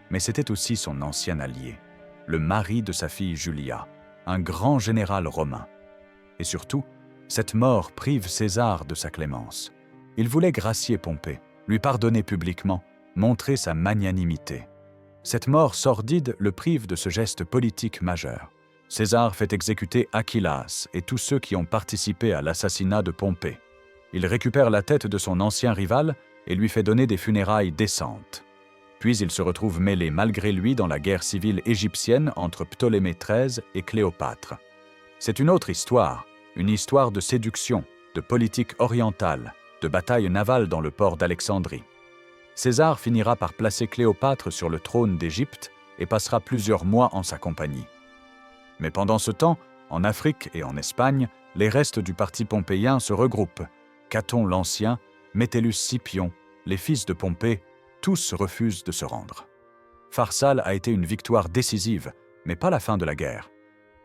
Mais c'était aussi son ancien allié, le mari de sa fille Julia, un grand général romain. Et surtout, cette mort prive César de sa clémence. Il voulait gracier Pompée, lui pardonner publiquement, montrer sa magnanimité. Cette mort sordide le prive de ce geste politique majeur. César fait exécuter Achillas et tous ceux qui ont participé à l'assassinat de Pompée. Il récupère la tête de son ancien rival et lui fait donner des funérailles décentes. Puis il se retrouve mêlé malgré lui dans la guerre civile égyptienne entre Ptolémée XIII et Cléopâtre. C'est une autre histoire, une histoire de séduction, de politique orientale, de bataille navale dans le port d'Alexandrie. César finira par placer Cléopâtre sur le trône d'Égypte et passera plusieurs mois en sa compagnie. Mais pendant ce temps, en Afrique et en Espagne, les restes du parti pompéien se regroupent. Caton l'Ancien, Métellus Scipion, les fils de Pompée, tous refusent de se rendre. Pharsale a été une victoire décisive, mais pas la fin de la guerre.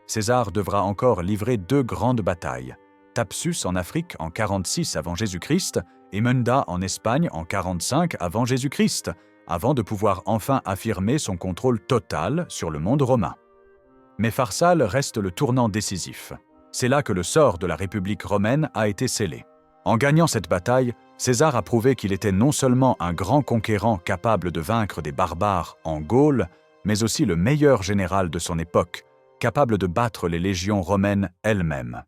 César devra encore livrer 2 grandes batailles, Thapsus en Afrique en 46 avant Jésus-Christ et Munda en Espagne en 45 avant Jésus-Christ, avant de pouvoir enfin affirmer son contrôle total sur le monde romain. Mais Pharsale reste le tournant décisif. C'est là que le sort de la République romaine a été scellé. En gagnant cette bataille, César a prouvé qu'il était non seulement un grand conquérant capable de vaincre des barbares en Gaule, mais aussi le meilleur général de son époque, capable de battre les légions romaines elles-mêmes.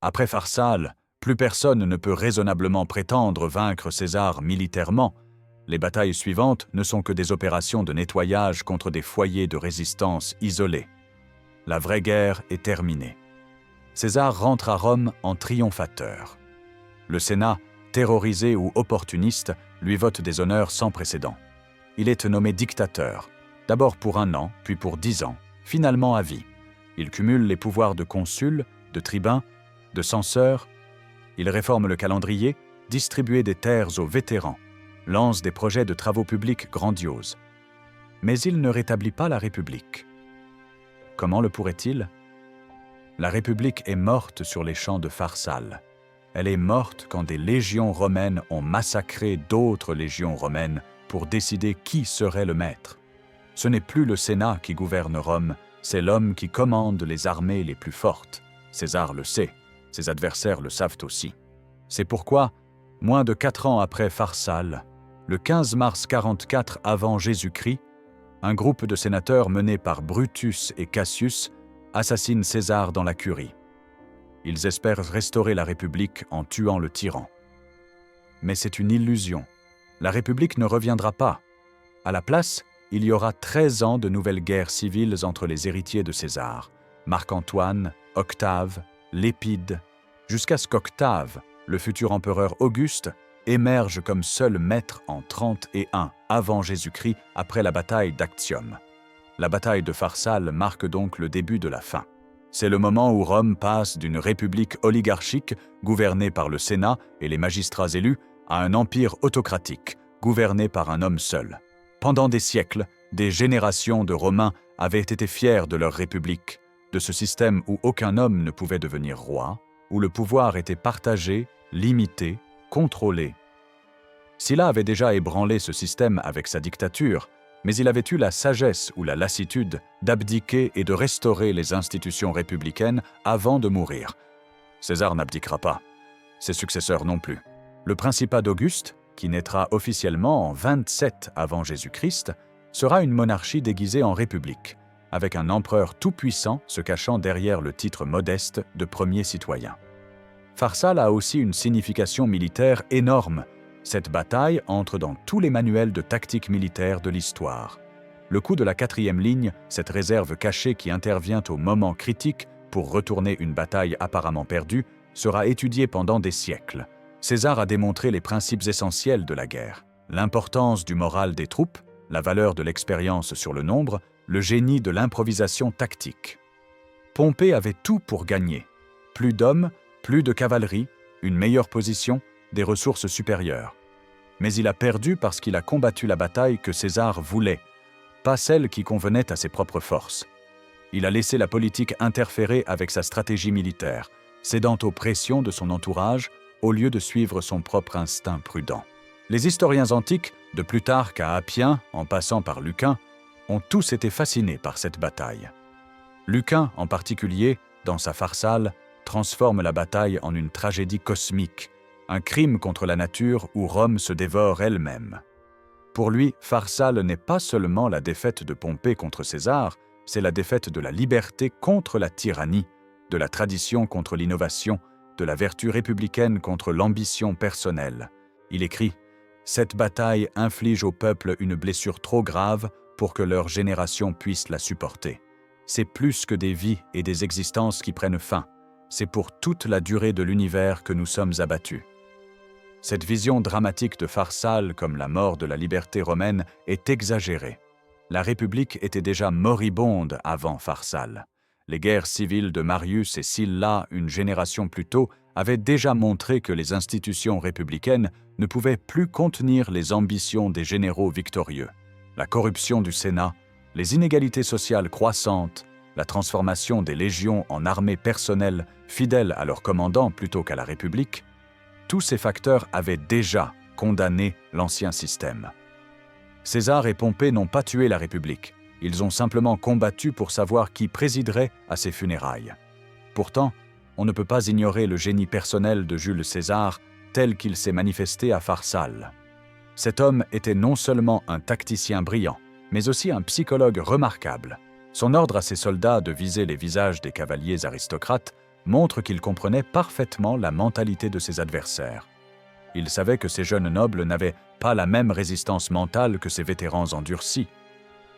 Après Pharsale, plus personne ne peut raisonnablement prétendre vaincre César militairement. Les batailles suivantes ne sont que des opérations de nettoyage contre des foyers de résistance isolés. La vraie guerre est terminée. César rentre à Rome en triomphateur. Le Sénat, terrorisé ou opportuniste, lui vote des honneurs sans précédent. Il est nommé dictateur, d'abord pour 1 an, puis pour 10 ans, finalement à vie. Il cumule les pouvoirs de consul, de tribun, de censeur. Il réforme le calendrier, distribue des terres aux vétérans, lance des projets de travaux publics grandioses. Mais il ne rétablit pas la République. Comment le pourrait-il ? La République est morte sur les champs de Pharsale. Elle est morte quand des légions romaines ont massacré d'autres légions romaines pour décider qui serait le maître. Ce n'est plus le Sénat qui gouverne Rome, c'est l'homme qui commande les armées les plus fortes. César le sait, ses adversaires le savent aussi. C'est pourquoi, moins de 4 ans après Pharsale, le 15 mars 44 avant Jésus-Christ, un groupe de sénateurs mené par Brutus et Cassius assassine César dans la Curie. Ils espèrent restaurer la République en tuant le tyran. Mais c'est une illusion. La République ne reviendra pas. À la place, il y aura 13 ans de nouvelles guerres civiles entre les héritiers de César, Marc-Antoine, Octave, Lépide, jusqu'à ce qu'Octave, le futur empereur Auguste, émerge comme seul maître en 31 avant Jésus-Christ après la bataille d'Actium. La bataille de Pharsale marque donc le début de la fin. C'est le moment où Rome passe d'une république oligarchique, gouvernée par le Sénat et les magistrats élus, à un empire autocratique, gouverné par un homme seul. Pendant des siècles, des générations de Romains avaient été fiers de leur république, de ce système où aucun homme ne pouvait devenir roi, où le pouvoir était partagé, limité, contrôlé. Sylla avait déjà ébranlé ce système avec sa dictature, mais il avait eu la sagesse ou la lassitude d'abdiquer et de restaurer les institutions républicaines avant de mourir. César n'abdiquera pas, ses successeurs non plus. Le principat d'Auguste, qui naîtra officiellement en 27 avant Jésus-Christ, sera une monarchie déguisée en république, avec un empereur tout-puissant se cachant derrière le titre modeste de premier citoyen. Pharsale a aussi une signification militaire énorme. Cette bataille entre dans tous les manuels de tactique militaire de l'histoire. Le coup de la 4e ligne, cette réserve cachée qui intervient au moment critique pour retourner une bataille apparemment perdue, sera étudié pendant des siècles. César a démontré les principes essentiels de la guerre. L'importance du moral des troupes, la valeur de l'expérience sur le nombre, le génie de l'improvisation tactique. Pompée avait tout pour gagner. Plus d'hommes, plus de cavalerie, une meilleure position, des ressources supérieures. Mais il a perdu parce qu'il a combattu la bataille que César voulait, pas celle qui convenait à ses propres forces. Il a laissé la politique interférer avec sa stratégie militaire, cédant aux pressions de son entourage au lieu de suivre son propre instinct prudent. Les historiens antiques, de Plutarque à Appien, en passant par Lucain, ont tous été fascinés par cette bataille. Lucain, en particulier, dans sa Pharsale, transforme la bataille en une tragédie cosmique, un crime contre la nature où Rome se dévore elle-même. Pour lui, Pharsale n'est pas seulement la défaite de Pompée contre César, c'est la défaite de la liberté contre la tyrannie, de la tradition contre l'innovation, de la vertu républicaine contre l'ambition personnelle. Il écrit « Cette bataille inflige au peuple une blessure trop grave pour que leur génération puisse la supporter. C'est plus que des vies et des existences qui prennent fin. C'est pour toute la durée de l'univers que nous sommes abattus. » Cette vision dramatique de Pharsale comme la mort de la liberté romaine est exagérée. La République était déjà moribonde avant Pharsale. Les guerres civiles de Marius et Sylla, une génération plus tôt, avaient déjà montré que les institutions républicaines ne pouvaient plus contenir les ambitions des généraux victorieux. La corruption du Sénat, les inégalités sociales croissantes, la transformation des légions en armées personnelles fidèles à leurs commandants plutôt qu'à la République, tous ces facteurs avaient déjà condamné l'ancien système. César et Pompée n'ont pas tué la République. Ils ont simplement combattu pour savoir qui présiderait à ses funérailles. Pourtant, on ne peut pas ignorer le génie personnel de Jules César tel qu'il s'est manifesté à Pharsale. Cet homme était non seulement un tacticien brillant, mais aussi un psychologue remarquable. Son ordre à ses soldats de viser les visages des cavaliers aristocrates montre qu'il comprenait parfaitement la mentalité de ses adversaires. Il savait que ces jeunes nobles n'avaient pas la même résistance mentale que ces vétérans endurcis.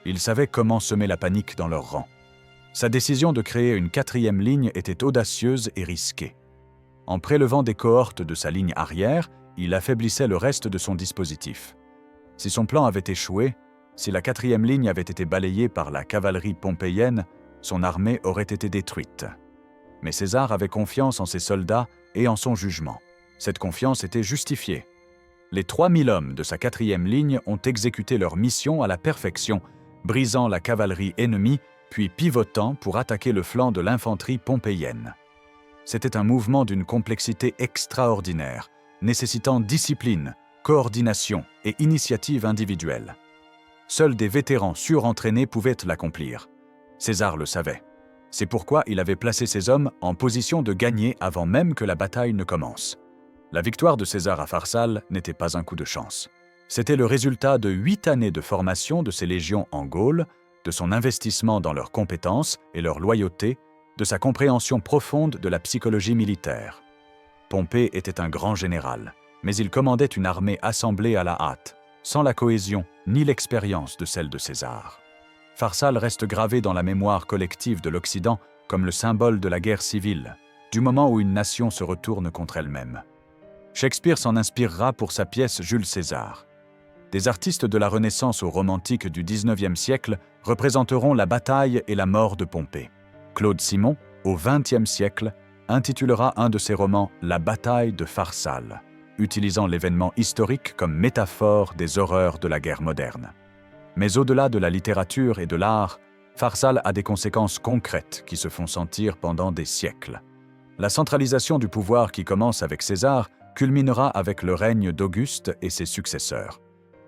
Il savait comment semer la panique dans leurs rangs. Sa décision de créer une 4e ligne était audacieuse et risquée. En prélevant des cohortes de sa ligne arrière, il affaiblissait le reste de son dispositif. Si son plan avait échoué, si la 4e ligne avait été balayée par la cavalerie pompéienne, son armée aurait été détruite. Mais César avait confiance en ses soldats et en son jugement. Cette confiance était justifiée. Les 3000 hommes de sa 4e ligne ont exécuté leur mission à la perfection, brisant la cavalerie ennemie, puis pivotant pour attaquer le flanc de l'infanterie pompéienne. C'était un mouvement d'une complexité extraordinaire, nécessitant discipline, coordination et initiative individuelle. Seuls des vétérans surentraînés pouvaient l'accomplir. César le savait. C'est pourquoi il avait placé ses hommes en position de gagner avant même que la bataille ne commence. La victoire de César à Pharsale n'était pas un coup de chance. C'était le résultat de 8 années de formation de ses légions en Gaule, de son investissement dans leurs compétences et leur loyauté, de sa compréhension profonde de la psychologie militaire. Pompée était un grand général, mais il commandait une armée assemblée à la hâte, sans la cohésion ni l'expérience de celle de César. Pharsale reste gravé dans la mémoire collective de l'Occident comme le symbole de la guerre civile, du moment où une nation se retourne contre elle-même. Shakespeare s'en inspirera pour sa pièce Jules César. Des artistes de la Renaissance au romantique du XIXe siècle représenteront la bataille et la mort de Pompée. Claude Simon, au XXe siècle, intitulera un de ses romans « La bataille de Pharsale », utilisant l'événement historique comme métaphore des horreurs de la guerre moderne. Mais au-delà de la littérature et de l'art, Pharsale a des conséquences concrètes qui se font sentir pendant des siècles. La centralisation du pouvoir qui commence avec César culminera avec le règne d'Auguste et ses successeurs.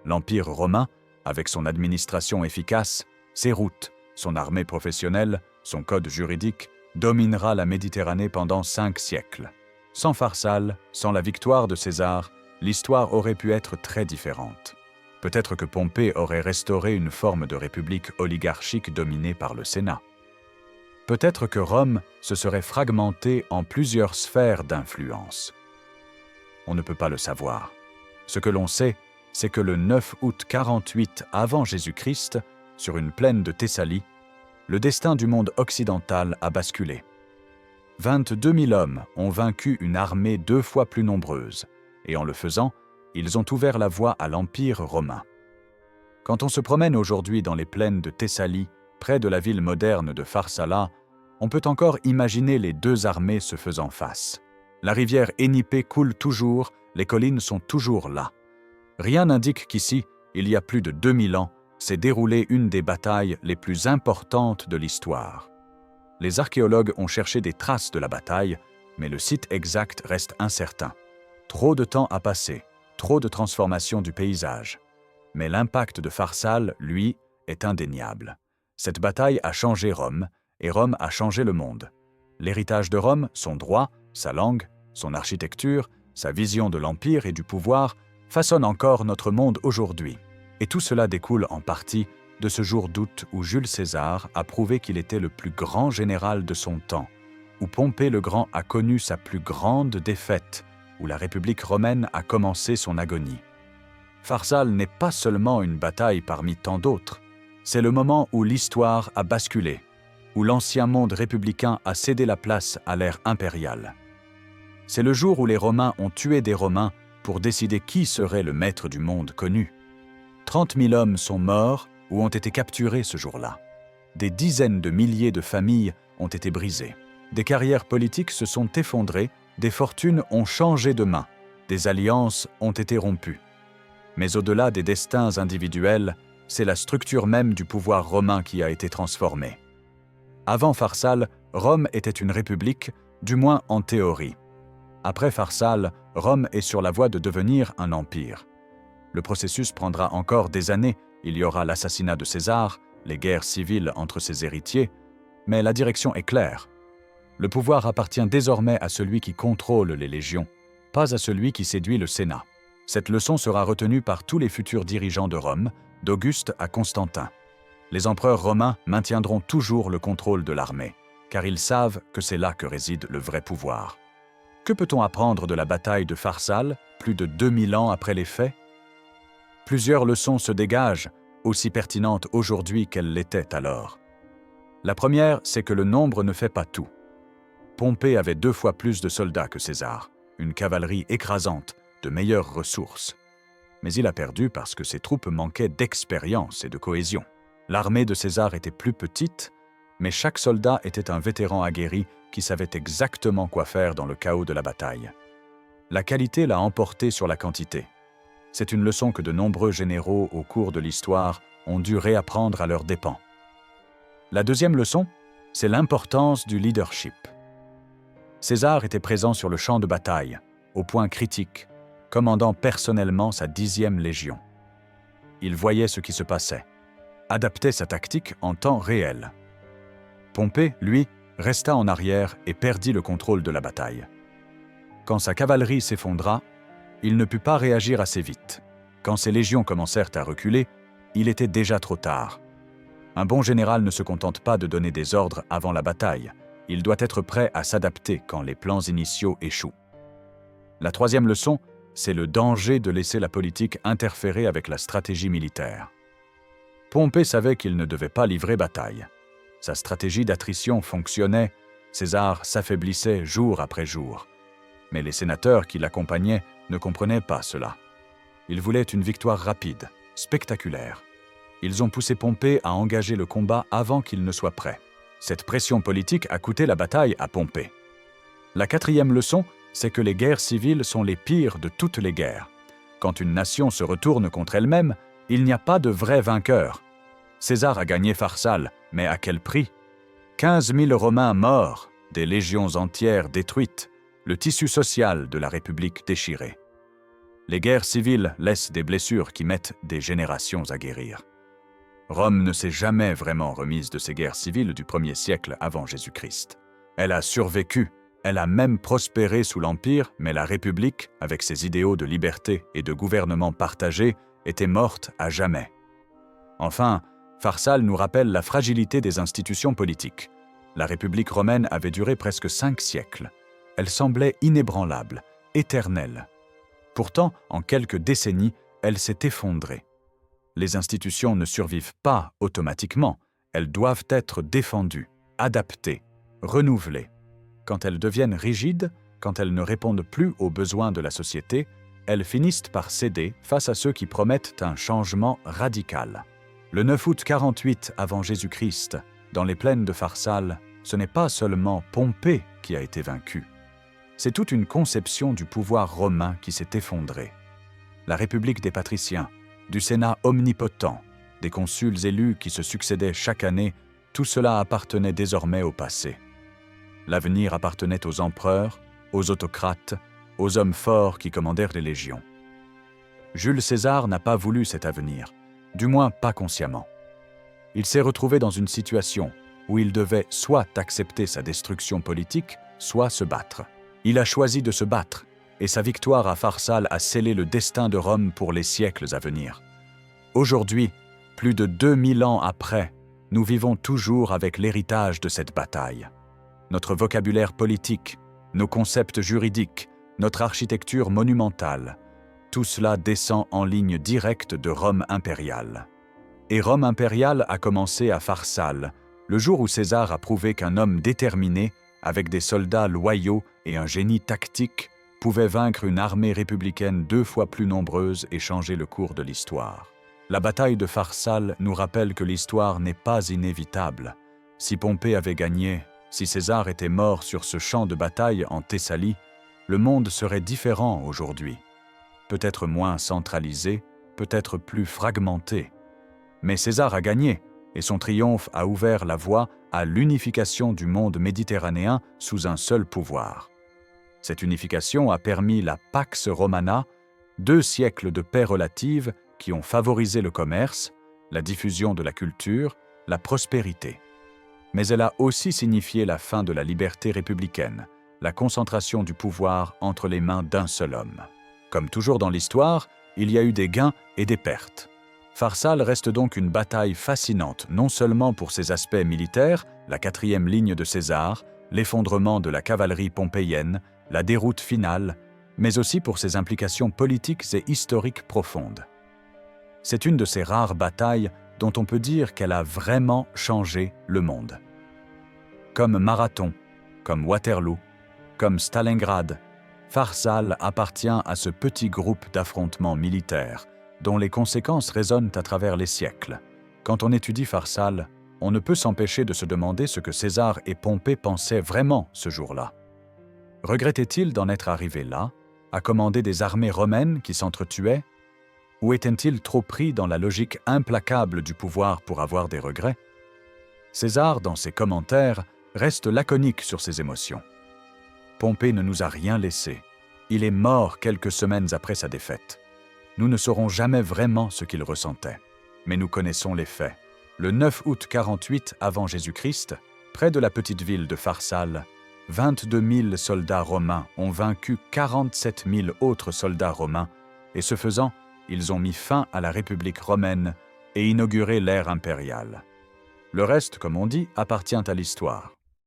L'Empire romain, avec son administration efficace, ses routes, son armée professionnelle, son code juridique, dominera la Méditerranée pendant 5 siècles. Sans Pharsale, sans la victoire de César, l'histoire aurait pu être très différente. Peut-être que Pompée aurait restauré une forme de république oligarchique dominée par le Sénat. Peut-être que Rome se serait fragmentée en plusieurs sphères d'influence. On ne peut pas le savoir. Ce que l'on sait, c'est que le 9 août 48 avant Jésus-Christ, sur une plaine de Thessalie, le destin du monde occidental a basculé. 22 000 hommes ont vaincu une armée 2 fois plus nombreuse, et en le faisant, ils ont ouvert la voie à l'Empire romain. Quand on se promène aujourd'hui dans les plaines de Thessalie, près de la ville moderne de Pharsala, on peut encore imaginer les 2 armées se faisant face. La rivière Énipée coule toujours, les collines sont toujours là. Rien n'indique qu'ici, il y a plus de 2000 ans, s'est déroulée une des batailles les plus importantes de l'histoire. Les archéologues ont cherché des traces de la bataille, mais le site exact reste incertain. Trop de temps a passé, trop de transformations du paysage. Mais l'impact de Pharsale, lui, est indéniable. Cette bataille a changé Rome, et Rome a changé le monde. L'héritage de Rome, son droit, sa langue, son architecture, sa vision de l'Empire et du pouvoir façonnent encore notre monde aujourd'hui. Et tout cela découle en partie de ce jour d'août où Jules César a prouvé qu'il était le plus grand général de son temps, où Pompée le Grand a connu sa plus grande défaite, où la République romaine a commencé son agonie. Pharsale n'est pas seulement une bataille parmi tant d'autres, c'est le moment où l'histoire a basculé, où l'ancien monde républicain a cédé la place à l'ère impériale. C'est le jour où les Romains ont tué des Romains pour décider qui serait le maître du monde connu. 30 000 hommes sont morts ou ont été capturés ce jour-là. Des dizaines de milliers de familles ont été brisées. Des carrières politiques se sont effondrées, des fortunes ont changé de main, des alliances ont été rompues. Mais au-delà des destins individuels, c'est la structure même du pouvoir romain qui a été transformée. Avant Pharsale, Rome était une république, du moins en théorie. Après Pharsale, Rome est sur la voie de devenir un empire. Le processus prendra encore des années, il y aura l'assassinat de César, les guerres civiles entre ses héritiers, mais la direction est claire. Le pouvoir appartient désormais à celui qui contrôle les légions, pas à celui qui séduit le Sénat. Cette leçon sera retenue par tous les futurs dirigeants de Rome, d'Auguste à Constantin. Les empereurs romains maintiendront toujours le contrôle de l'armée, car ils savent que c'est là que réside le vrai pouvoir. Que peut-on apprendre de la bataille de Pharsale, plus de 2000 ans après les faits? Plusieurs leçons se dégagent, aussi pertinentes aujourd'hui qu'elles l'étaient alors. La première, c'est que le nombre ne fait pas tout. Pompée avait 2 fois plus de soldats que César, une cavalerie écrasante, de meilleures ressources. Mais il a perdu parce que ses troupes manquaient d'expérience et de cohésion. L'armée de César était plus petite, mais chaque soldat était un vétéran aguerri qui savait exactement quoi faire dans le chaos de la bataille. La qualité l'a emporté sur la quantité. C'est une leçon que de nombreux généraux au cours de l'histoire ont dû réapprendre à leurs dépens. La deuxième leçon, c'est l'importance du leadership. César était présent sur le champ de bataille, au point critique, commandant personnellement sa 10e légion. Il voyait ce qui se passait, adaptait sa tactique en temps réel. Pompée, lui, resta en arrière et perdit le contrôle de la bataille. Quand sa cavalerie s'effondra, il ne put pas réagir assez vite. Quand ses légions commencèrent à reculer, il était déjà trop tard. Un bon général ne se contente pas de donner des ordres avant la bataille, il doit être prêt à s'adapter quand les plans initiaux échouent. La troisième leçon, c'est le danger de laisser la politique interférer avec la stratégie militaire. Pompée savait qu'il ne devait pas livrer bataille. Sa stratégie d'attrition fonctionnait, César s'affaiblissait jour après jour. Mais les sénateurs qui l'accompagnaient ne comprenaient pas cela. Ils voulaient une victoire rapide, spectaculaire. Ils ont poussé Pompée à engager le combat avant qu'il ne soit prêt. Cette pression politique a coûté la bataille à Pompée. La quatrième leçon, c'est que les guerres civiles sont les pires de toutes les guerres. Quand une nation se retourne contre elle-même, il n'y a pas de vrai vainqueur. César a gagné Pharsale, mais à quel prix? 15 000 Romains morts, des légions entières détruites, le tissu social de la République déchiré. Les guerres civiles laissent des blessures qui mettent des générations à guérir. Rome ne s'est jamais vraiment remise de ces guerres civiles du 1er siècle avant Jésus-Christ. Elle a survécu, elle a même prospéré sous l'Empire, mais la République, avec ses idéaux de liberté et de gouvernement partagé, était morte à jamais. Enfin, Pharsale nous rappelle la fragilité des institutions politiques. La République romaine avait duré presque 5 siècles. Elle semblait inébranlable, éternelle. Pourtant, en quelques décennies, elle s'est effondrée. Les institutions ne survivent pas automatiquement, elles doivent être défendues, adaptées, renouvelées. Quand elles deviennent rigides, quand elles ne répondent plus aux besoins de la société, elles finissent par céder face à ceux qui promettent un changement radical. Le 9 août 48 avant Jésus-Christ, dans les plaines de Pharsale, ce n'est pas seulement Pompée qui a été vaincu. C'est toute une conception du pouvoir romain qui s'est effondrée. La République des patriciens, du Sénat omnipotent, des consuls élus qui se succédaient chaque année, tout cela appartenait désormais au passé. L'avenir appartenait aux empereurs, aux autocrates, aux hommes forts qui commandèrent les légions. Jules César n'a pas voulu cet avenir, du moins pas consciemment. Il s'est retrouvé dans une situation où il devait soit accepter sa destruction politique, soit se battre. Il a choisi de se battre, et sa victoire à Pharsale a scellé le destin de Rome pour les siècles à venir. Aujourd'hui, plus de 2000 ans après, nous vivons toujours avec l'héritage de cette bataille. Notre vocabulaire politique, nos concepts juridiques, notre architecture monumentale, tout cela descend en ligne directe de Rome impériale. Et Rome impériale a commencé à Pharsale, le jour où César a prouvé qu'un homme déterminé, avec des soldats loyaux et un génie tactique, pouvait vaincre une armée républicaine 2 fois plus nombreuse et changer le cours de l'histoire. La bataille de Pharsale nous rappelle que l'histoire n'est pas inévitable. Si Pompée avait gagné, si César était mort sur ce champ de bataille en Thessalie, le monde serait différent aujourd'hui. Peut-être moins centralisé, peut-être plus fragmenté. Mais César a gagné, et son triomphe a ouvert la voie à l'unification du monde méditerranéen sous un seul pouvoir. Cette unification a permis la Pax Romana, 2 siècles de paix relative qui ont favorisé le commerce, la diffusion de la culture, la prospérité. Mais elle a aussi signifié la fin de la liberté républicaine, la concentration du pouvoir entre les mains d'un seul homme. Comme toujours dans l'histoire, il y a eu des gains et des pertes. Pharsale reste donc une bataille fascinante, non seulement pour ses aspects militaires, la 4e ligne de César, l'effondrement de la cavalerie pompéienne, la déroute finale, mais aussi pour ses implications politiques et historiques profondes. C'est une de ces rares batailles dont on peut dire qu'elle a vraiment changé le monde. Comme Marathon, comme Waterloo, comme Stalingrad, Pharsale appartient à ce petit groupe d'affrontements militaires dont les conséquences résonnent à travers les siècles. Quand on étudie Pharsale, on ne peut s'empêcher de se demander ce que César et Pompée pensaient vraiment ce jour-là. Regrettaient-ils d'en être arrivés là, à commander des armées romaines qui s'entretuaient? Ou étaient-ils trop pris dans la logique implacable du pouvoir pour avoir des regrets? César, dans ses commentaires, reste laconique sur ses émotions. Pompée ne nous a rien laissé. Il est mort quelques semaines après sa défaite. Nous ne saurons jamais vraiment ce qu'il ressentait, mais nous connaissons les faits. Le 9 août 48 avant Jésus-Christ, près de la petite ville de Pharsale, 22 000 soldats romains ont vaincu 47 000 autres soldats romains, et ce faisant, ils ont mis fin à la République romaine et inauguré l'ère impériale. Le reste, comme on dit, appartient à l'histoire.